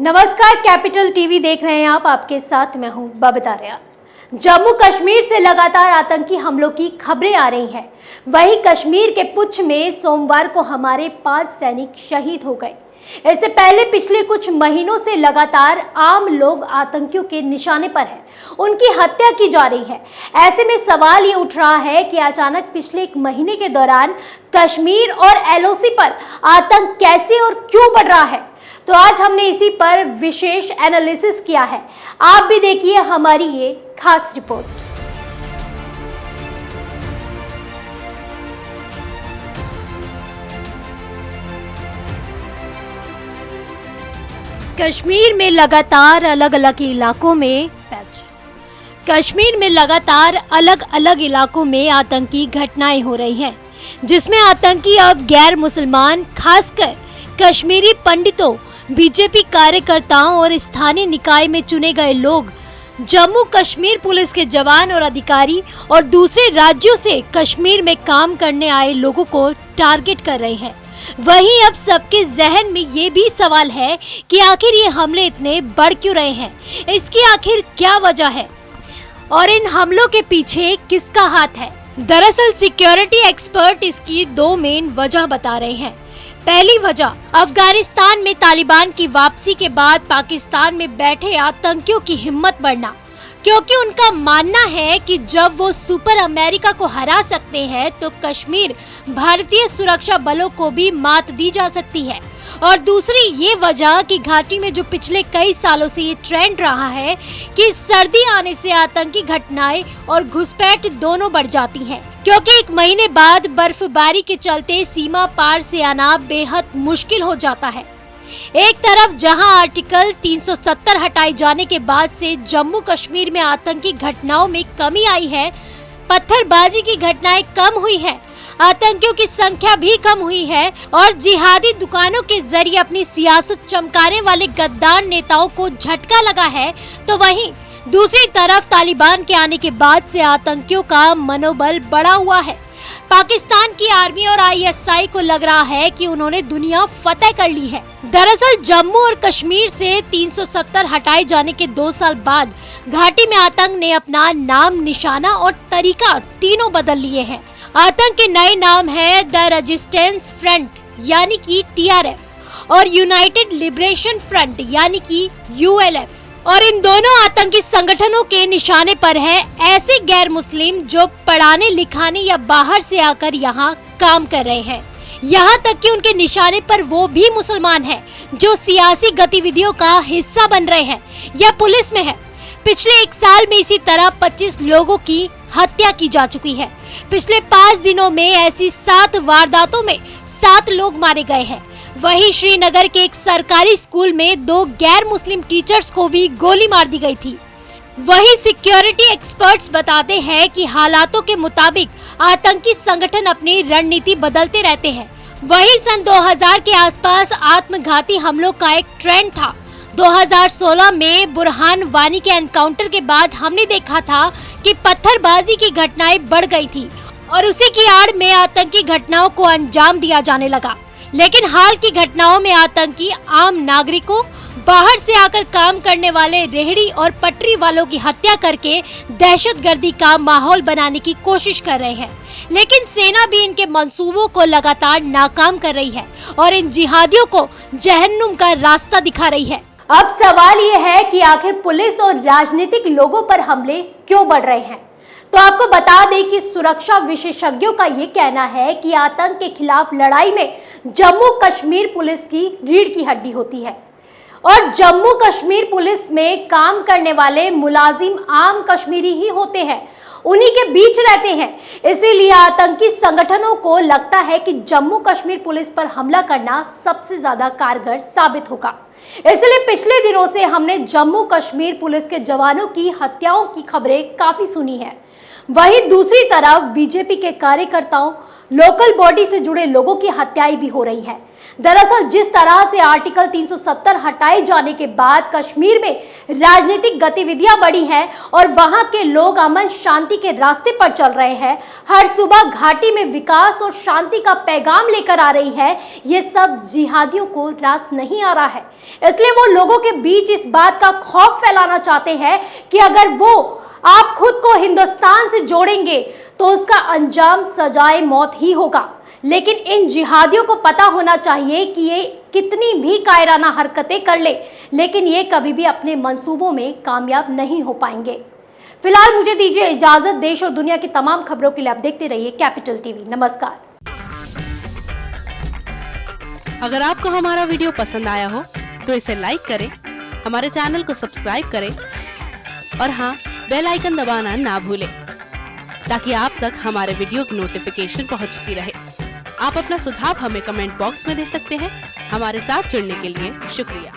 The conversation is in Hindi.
नमस्कार, कैपिटल टीवी देख रहे हैं आप। आपके साथ मैं हूं बबीता रियाल। जम्मू कश्मीर से लगातार आतंकी हमलों की खबरें आ रही हैं। वहीं कश्मीर के पुंछ में सोमवार को हमारे 5 सैनिक शहीद हो गए। इससे पहले पिछले कुछ महीनों से लगातार आम लोग आतंकियों के निशाने पर हैं, उनकी हत्या की जा रही है। ऐसे में सवाल ये उठ रहा है कि अचानक पिछले 1 महीने के दौरान कश्मीर और एलओसी पर आतंक कैसे और क्यों बढ़ रहा है। तो आज हमने इसी पर विशेष एनालिसिस किया है। आप भी देखिए हमारी ये खास रिपोर्ट। कश्मीर में लगातार अलग अलग इलाकों में आतंकी घटनाएं हो रही हैं, जिसमें आतंकी अब गैर मुसलमान, खासकर कश्मीरी पंडितों, बीजेपी कार्यकर्ताओं और स्थानीय निकाय में चुने गए लोग, जम्मू कश्मीर पुलिस के जवान और अधिकारी और दूसरे राज्यों से कश्मीर में काम करने आए लोगों को टारगेट कर रहे हैं। वहीं अब सबके जहन में ये भी सवाल है कि आखिर ये हमले इतने बढ़ क्यों रहे हैं, इसकी आखिर क्या वजह है और इन हमलों के पीछे किसका हाथ है। दरअसल सिक्योरिटी एक्सपर्ट इसकी 2 मेन वजह बता रहे हैं। पहली वजह, अफगानिस्तान में तालिबान की वापसी के बाद पाकिस्तान में बैठे आतंकियों की हिम्मत बढ़ना, क्योंकि उनका मानना है कि जब वो सुपर अमेरिका को हरा सकते हैं तो कश्मीर भारतीय सुरक्षा बलों को भी मात दी जा सकती है। और दूसरी ये वजह कि घाटी में जो पिछले कई सालों से ये ट्रेंड रहा है कि सर्दी आने से आतंकी घटनाएं और घुसपैठ दोनों बढ़ जाती हैं, क्योंकि 1 महीने बाद बर्फबारी के चलते सीमा पार से आना बेहद मुश्किल हो जाता है। एक तरफ जहां आर्टिकल 370 हटाए जाने के बाद से जम्मू कश्मीर में आतंकी घटनाओं में कमी आई है, पत्थरबाजी की घटनाएं कम हुई है, आतंकियों की संख्या भी कम हुई है और जिहादी दुकानों के जरिए अपनी सियासत चमकाने वाले गद्दार नेताओं को झटका लगा है, तो वहीं दूसरी तरफ तालिबान के आने के बाद से आतंकियों का मनोबल बढ़ा हुआ है। पाकिस्तान की आर्मी और आईएसआई को लग रहा है कि उन्होंने दुनिया फतेह कर ली है। दरअसल जम्मू और कश्मीर से 370 हटाए जाने के 2 साल बाद घाटी में आतंक ने अपना नाम, निशाना और तरीका तीनों बदल लिए हैं। आतंक के नए नाम है द रेजिस्टेंस फ्रंट यानी कि TRF और यूनाइटेड लिबरेशन फ्रंट यानी कि ULF। और इन दोनों आतंकी संगठनों के निशाने पर है ऐसे गैर मुस्लिम जो पढ़ाने लिखाने या बाहर से आकर यहाँ काम कर रहे हैं। यहाँ तक कि उनके निशाने पर वो भी मुसलमान हैं जो सियासी गतिविधियों का हिस्सा बन रहे हैं या पुलिस में है। पिछले 1 साल में इसी तरह 25 लोगों की हत्या की जा चुकी है। पिछले 5 दिनों में ऐसी 7 वारदातों में 7 लोग मारे गए हैं। वहीं श्रीनगर के एक सरकारी स्कूल में 2 गैर मुस्लिम टीचर्स को भी गोली मार दी गई थी। वहीं सिक्योरिटी एक्सपर्ट्स बताते हैं कि हालातों के मुताबिक आतंकी संगठन अपनी रणनीति बदलते रहते हैं। वहीं सन 2000 के आसपास आत्मघाती हमलों का एक ट्रेंड था। 2016 में बुरहान वानी के एनकाउंटर के बाद हमने देखा था कि पत्थरबाजी की घटनाएं बढ़ गई थी और उसी की आड़ में आतंकी घटनाओं को अंजाम दिया जाने लगा। लेकिन हाल की घटनाओं में आतंकी आम नागरिकों, बाहर से आकर काम करने वाले रेहड़ी और पटरी वालों की हत्या करके दहशतगर्दी का माहौल बनाने की कोशिश कर रहे हैं। लेकिन सेना भी इनके मंसूबों को लगातार नाकाम कर रही है और इन जिहादियों को जहन्नुम का रास्ता दिखा रही है। अब सवाल ये है कि आखिर पुलिस और राजनीतिक लोगों पर हमले क्यों बढ़ रहे हैं। तो आपको बता दें कि सुरक्षा विशेषज्ञों का ये कहना है कि आतंक के खिलाफ लड़ाई में जम्मू कश्मीर पुलिस की रीढ़ की हड्डी होती है और जम्मू कश्मीर पुलिस में काम करने वाले मुलाजिम आम कश्मीरी ही होते हैं, उन्हीं के बीच रहते हैं। इसीलिए आतंकी संगठनों को लगता है कि जम्मू कश्मीर पुलिस पर हमला करना सबसे ज्यादा कारगर साबित होगा। इसलिए पिछले दिनों से हमने जम्मू कश्मीर पुलिस के जवानों की हत्याओं की खबरें काफी सुनी है। वहीं दूसरी तरफ बीजेपी के कार्यकर्ताओं, लोकल बॉडी से जुड़े लोगों की हत्याएं भी हो रही है। दरअसल जिस तरह से आर्टिकल 370 हटाए जाने के बाद कश्मीर में राजनीतिक गतिविधियां बढ़ी हैं और वहां के लोग अमन शांति के रास्ते पर चल रहे हैं, हर सुबह घाटी में विकास और शांति का पैगाम लेकर आ रही है, ये सब जिहादियों को रास नहीं आ रहा है। इसलिए वो लोगों के बीच इस बात का खौफ फैलाना चाहते हैं कि अगर वो आप खुद को हिंदुस्तान से जोड़ेंगे तो उसका अंजाम सजाए मौत ही होगा। लेकिन इन जिहादियों को पता होना चाहिए कि ये कितनी भी कायराना हरकतें कर ले, लेकिन ये कभी भी अपने मंसूबों में कामयाब नहीं हो पाएंगे। फिलहाल मुझे दीजिए इजाजत। देश और दुनिया की तमाम खबरों के लिए आप देखते रहिए कैपिटल टीवी। नमस्कार। अगर आपको हमारा वीडियो पसंद आया हो तो इसे लाइक करें, हमारे चैनल को सब्सक्राइब करें और हाँ, बेल आइकन दबाना ना भूलें ताकि आप तक हमारे वीडियो की नोटिफिकेशन पहुंचती रहे। आप अपना सुझाव हमें कमेंट बॉक्स में दे सकते हैं। हमारे साथ जुड़ने के लिए शुक्रिया।